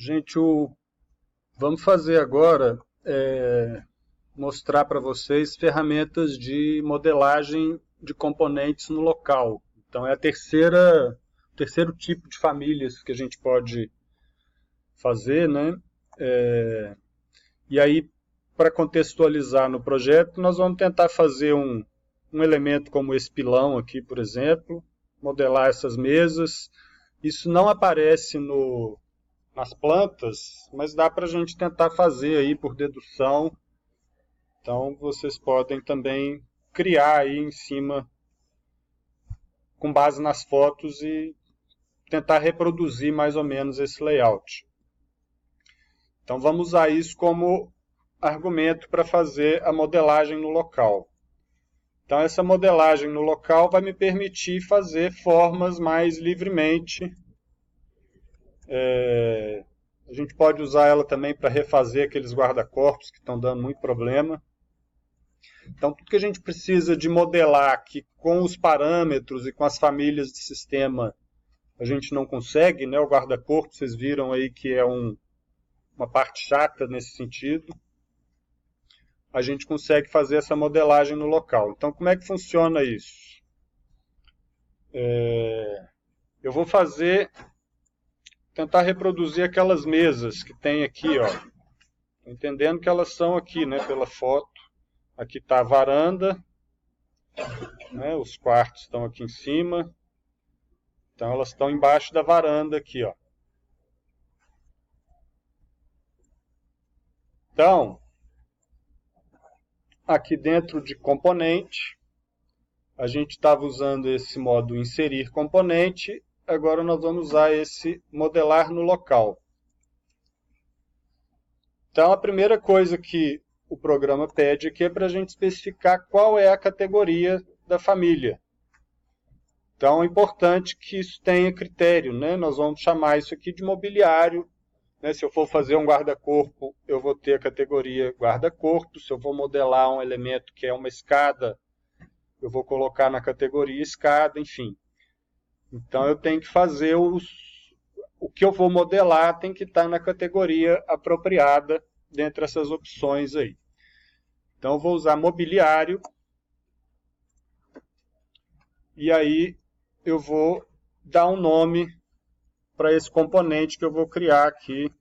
Gente, vamos fazer agora, mostrar para vocês ferramentas de modelagem de componentes no local. Então é o terceiro tipo de famílias que a gente pode fazer, né? E aí, para contextualizar no projeto, nós vamos tentar fazer um elemento como esse pilão aqui, por exemplo, modelar essas mesas. Isso não aparece nas plantas, mas dá para a gente tentar fazer aí por dedução. Então vocês podem também criar aí em cima, com base nas fotos, e tentar reproduzir mais ou menos esse layout. Então vamos usar isso como argumento para fazer a modelagem no local. Então essa modelagem no local vai me permitir fazer formas mais livremente. A gente pode usar ela também para refazer aqueles guarda-corpos que estão dando muito problema. Então, tudo que a gente precisa de modelar aqui com os parâmetros e com as famílias de sistema, a gente não consegue, né? O guarda-corpo, vocês viram aí que é uma parte chata nesse sentido. A gente consegue fazer essa modelagem no local. Então, como é que funciona isso? Eu vou tentar reproduzir aquelas mesas que tem aqui, ó. Entendendo que elas são aqui, né, pela foto. Aqui está a varanda, né, os quartos estão aqui em cima. Então elas estão embaixo da varanda aqui, ó. Então, aqui dentro de componente, a gente estava usando esse modo inserir componente, agora nós vamos usar esse modelar no local. Então a primeira coisa que o programa pede aqui é para a gente especificar qual é a categoria da família. Então é importante que isso tenha critério, né? Nós vamos chamar isso aqui de mobiliário. Né? Se eu for fazer um guarda-corpo, eu vou ter a categoria guarda-corpo. Se eu vou modelar um elemento que é uma escada, eu vou colocar na categoria escada, enfim. Então eu tenho que fazer o que eu vou modelar tem que estar na categoria apropriada dentre essas opções aí. Então eu vou usar mobiliário. E aí eu vou dar um nome para esse componente que eu vou criar aqui.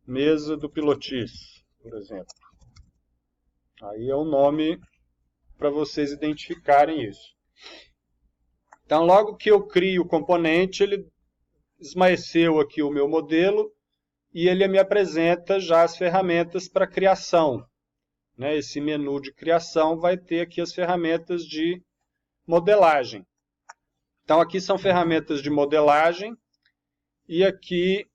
Mesa do pilotis, por exemplo. Aí é um nome para vocês identificarem isso. Então, logo que eu crio o componente, ele esmaeceu aqui o meu modelo e ele me apresenta já as ferramentas para criação. Né? Esse menu de criação vai ter aqui as ferramentas de modelagem. Então, aqui são ferramentas de modelagem e aqui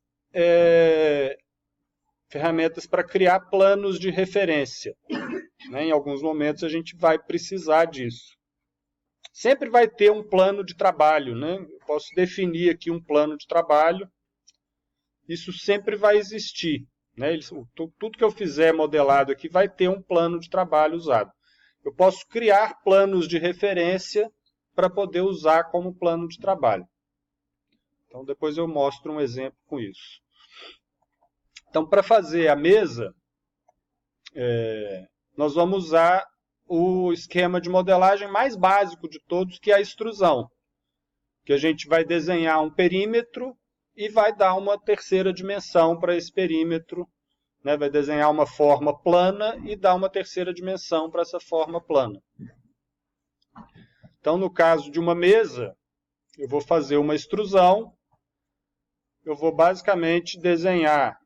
ferramentas para criar planos de referência. Né? Em alguns momentos a gente vai precisar disso. Sempre vai ter um plano de trabalho. Né? Eu posso definir aqui um plano de trabalho. Isso sempre vai existir. Né? Tudo que eu fizer modelado aqui vai ter um plano de trabalho usado. Eu posso criar planos de referência para poder usar como plano de trabalho. Então, depois eu mostro um exemplo com isso. Então, para fazer a mesa, nós vamos usar o esquema de modelagem mais básico de todos, que é a extrusão. Que a gente vai desenhar um perímetro e vai dar uma terceira dimensão para esse perímetro. Né? Vai desenhar uma forma plana e dar uma terceira dimensão para essa forma plana. Então, no caso de uma mesa, eu vou fazer uma extrusão. Eu vou basicamente desenhar.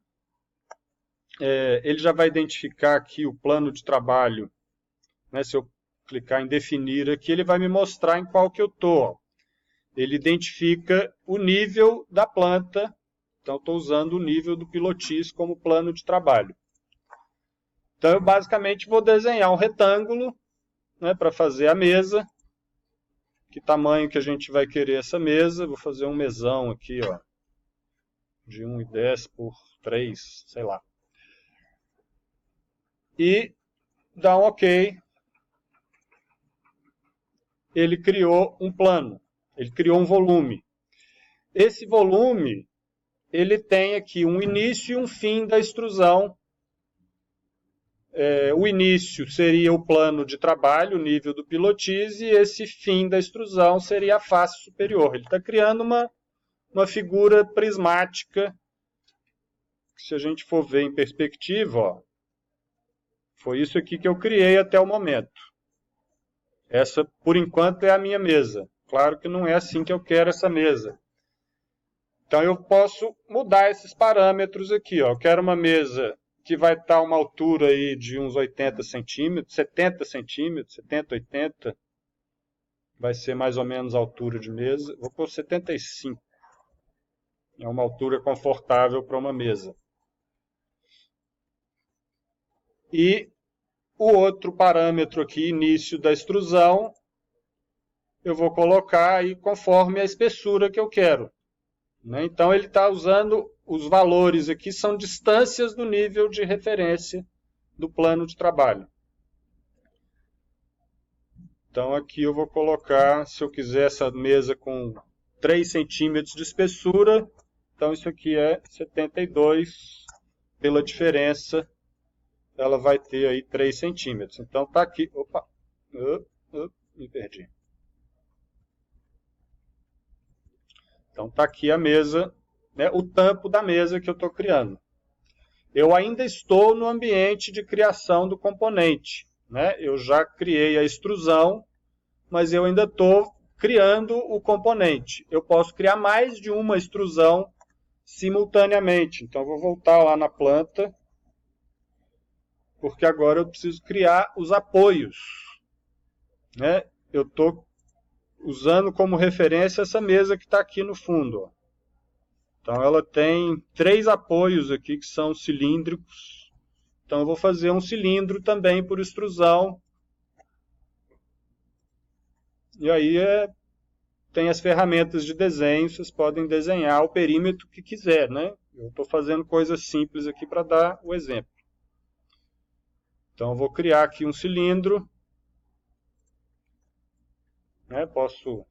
Ele já vai identificar aqui o plano de trabalho. Né? Se eu clicar em definir aqui, ele vai me mostrar em qual que eu estou. Ele identifica o nível da planta. Então, estou usando o nível do pilotis como plano de trabalho. Então, eu basicamente vou desenhar um retângulo, né, para fazer a mesa. Que tamanho que a gente vai querer essa mesa? Vou fazer um mesão aqui, ó, de 1,10 por 3, sei lá. E dá um OK. Ele criou um plano. Ele criou um volume. Esse volume, ele tem aqui um início e um fim da extrusão. O início seria o plano de trabalho, o nível do pilotis, e esse fim da extrusão seria a face superior. Ele está criando uma figura prismática. Se a gente for ver em perspectiva, ó, foi isso aqui que eu criei até o momento. Essa, por enquanto, é a minha mesa. Claro que não é assim que eu quero essa mesa. Então, eu posso mudar esses parâmetros aqui. Ó. Eu quero uma mesa que vai estar a uma altura aí de uns 80 centímetros, 70 centímetros, 70, 80. Vai ser mais ou menos a altura de mesa. Vou pôr 75. É uma altura confortável para uma mesa. E o outro parâmetro aqui, início da extrusão, eu vou colocar aí conforme a espessura que eu quero. Né? Então, ele está usando os valores aqui, são distâncias do nível de referência do plano de trabalho. Então, aqui eu vou colocar, se eu quiser essa mesa com 3 centímetros de espessura, então isso aqui é 72, pela diferença, ela vai ter aí 3 centímetros. Então, está aqui, opa, me perdi. Então, está aqui a mesa, né, o tampo da mesa que eu estou criando. Eu ainda estou no ambiente de criação do componente. Né? Eu já criei a extrusão, mas eu ainda estou criando o componente. Eu posso criar mais de uma extrusão simultaneamente. Então, eu vou voltar lá na planta, porque agora eu preciso criar os apoios. Né? Eu estou usando como referência essa mesa que está aqui no fundo. Ó. Então, ela tem 3 apoios aqui que são cilíndricos. Então, eu vou fazer um cilindro também por extrusão. E aí tem as ferramentas de desenho, vocês podem desenhar o perímetro que quiser. Né? Eu estou fazendo coisas simples aqui para dar o exemplo. Então, eu vou criar aqui um cilindro. Né? Posso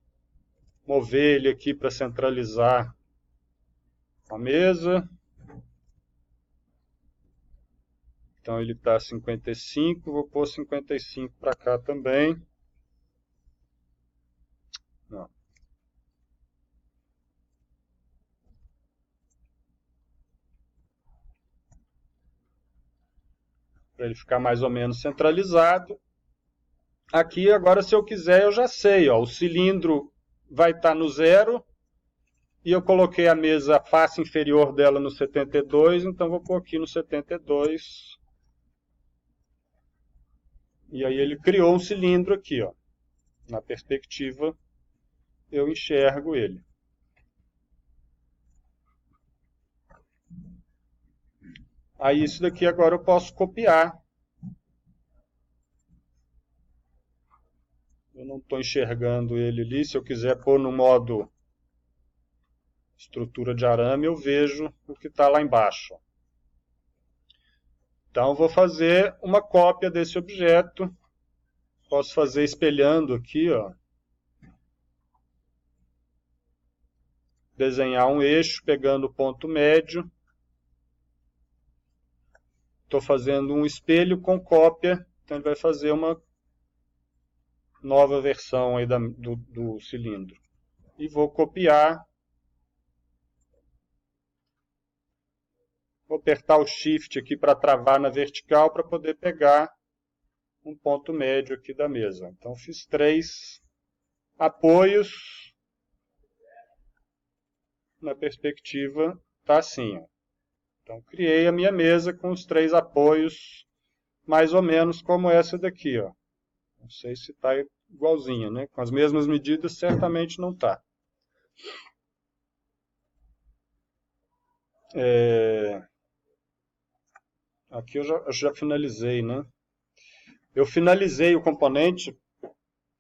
mover ele aqui para centralizar a mesa. Então, ele está 55, vou pôr 55 para cá também. Não. Para ele ficar mais ou menos centralizado. Aqui, agora, se eu quiser, eu já sei. Ó, o cilindro vai estar no 0. E eu coloquei a mesa, a face inferior dela no 72, então vou pôr aqui no 72. E aí ele criou um cilindro aqui, ó. Na perspectiva, eu enxergo ele. Aí isso daqui agora eu posso copiar. Eu não estou enxergando ele ali. Se eu quiser pôr no modo estrutura de arame, eu vejo o que está lá embaixo. Então, vou fazer uma cópia desse objeto. Posso fazer espelhando aqui, ó. Desenhar um eixo, pegando o ponto médio. Estou fazendo um espelho com cópia, então ele vai fazer uma nova versão aí do cilindro. E vou copiar. Vou apertar o Shift aqui para travar na vertical para poder pegar um ponto médio aqui da mesa. Então, fiz 3 apoios. Na perspectiva, está assim. Ó. Então, criei a minha mesa com os 3 apoios, mais ou menos como essa daqui. Ó. Não sei se está igualzinha, né? Com as mesmas medidas, certamente não está. Aqui eu já finalizei, né? Eu finalizei o componente.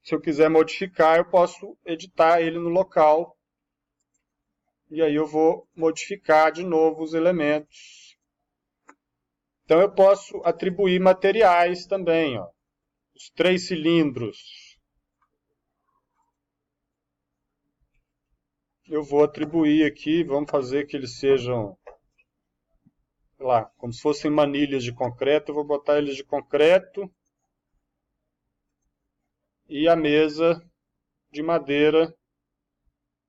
Se eu quiser modificar, eu posso editar ele no local. E aí eu vou modificar de novo os elementos. Então eu posso atribuir materiais também. Ó. Os 3 cilindros. eu vou atribuir aqui, vamos fazer que eles sejam, sei lá, como se fossem manilhas de concreto, eu vou botar eles de concreto e a mesa de madeira.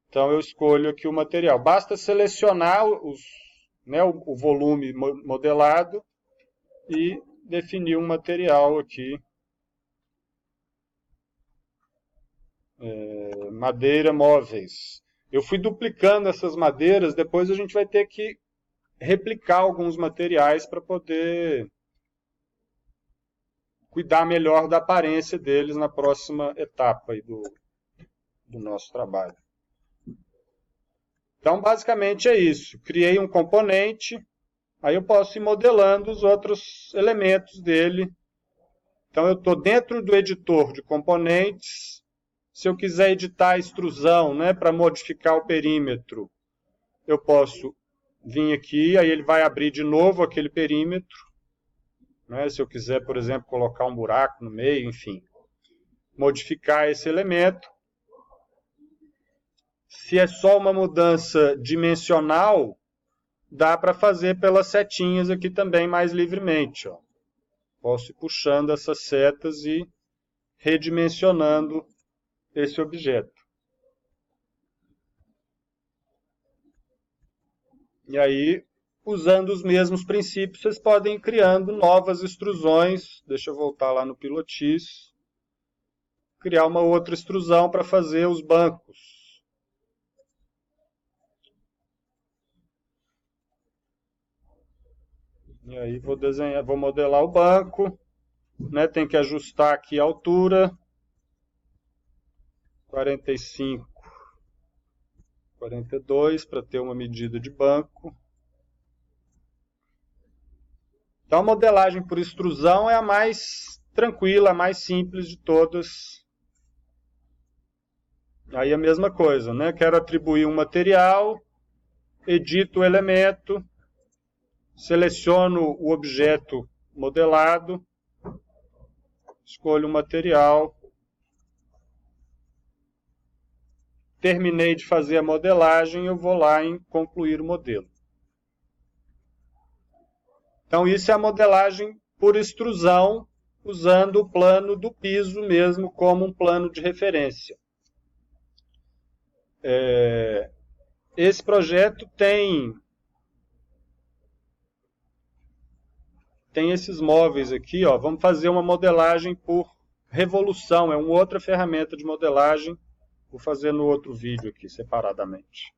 Então eu escolho aqui o material. Basta selecionar o volume modelado e definir um material aqui. Madeira móveis. Eu fui duplicando essas madeiras, depois a gente vai ter que replicar alguns materiais para poder cuidar melhor da aparência deles na próxima etapa aí do nosso trabalho. Então, basicamente é isso. Criei um componente, aí eu posso ir modelando os outros elementos dele. Então, eu estou dentro do editor de componentes. Se eu quiser editar a extrusão, né, para modificar o perímetro, eu posso vir aqui, aí ele vai abrir de novo aquele perímetro. Né, se eu quiser, por exemplo, colocar um buraco no meio, enfim, modificar esse elemento. Se é só uma mudança dimensional, dá para fazer pelas setinhas aqui também mais livremente. Ó. Posso ir puxando essas setas e redimensionando esse objeto. E aí, usando os mesmos princípios, vocês podem ir criando novas extrusões. Deixa eu voltar lá no pilotis. Criar uma outra extrusão para fazer os bancos. E aí vou desenhar, vou modelar o banco, né? Tem que ajustar aqui a altura. 45, 42 para ter uma medida de banco. Então a modelagem por extrusão é a mais tranquila, a mais simples de todas. Aí a mesma coisa, né? Quero atribuir um material, edito o elemento, seleciono o objeto modelado, escolho o material, terminei de fazer a modelagem, eu vou lá em concluir o modelo. Então isso é a modelagem por extrusão, usando o plano do piso mesmo como um plano de referência. Esse projeto tem esses móveis aqui, ó. Vamos fazer uma modelagem por revolução, é uma outra ferramenta de modelagem. Vou fazer no outro vídeo aqui, separadamente.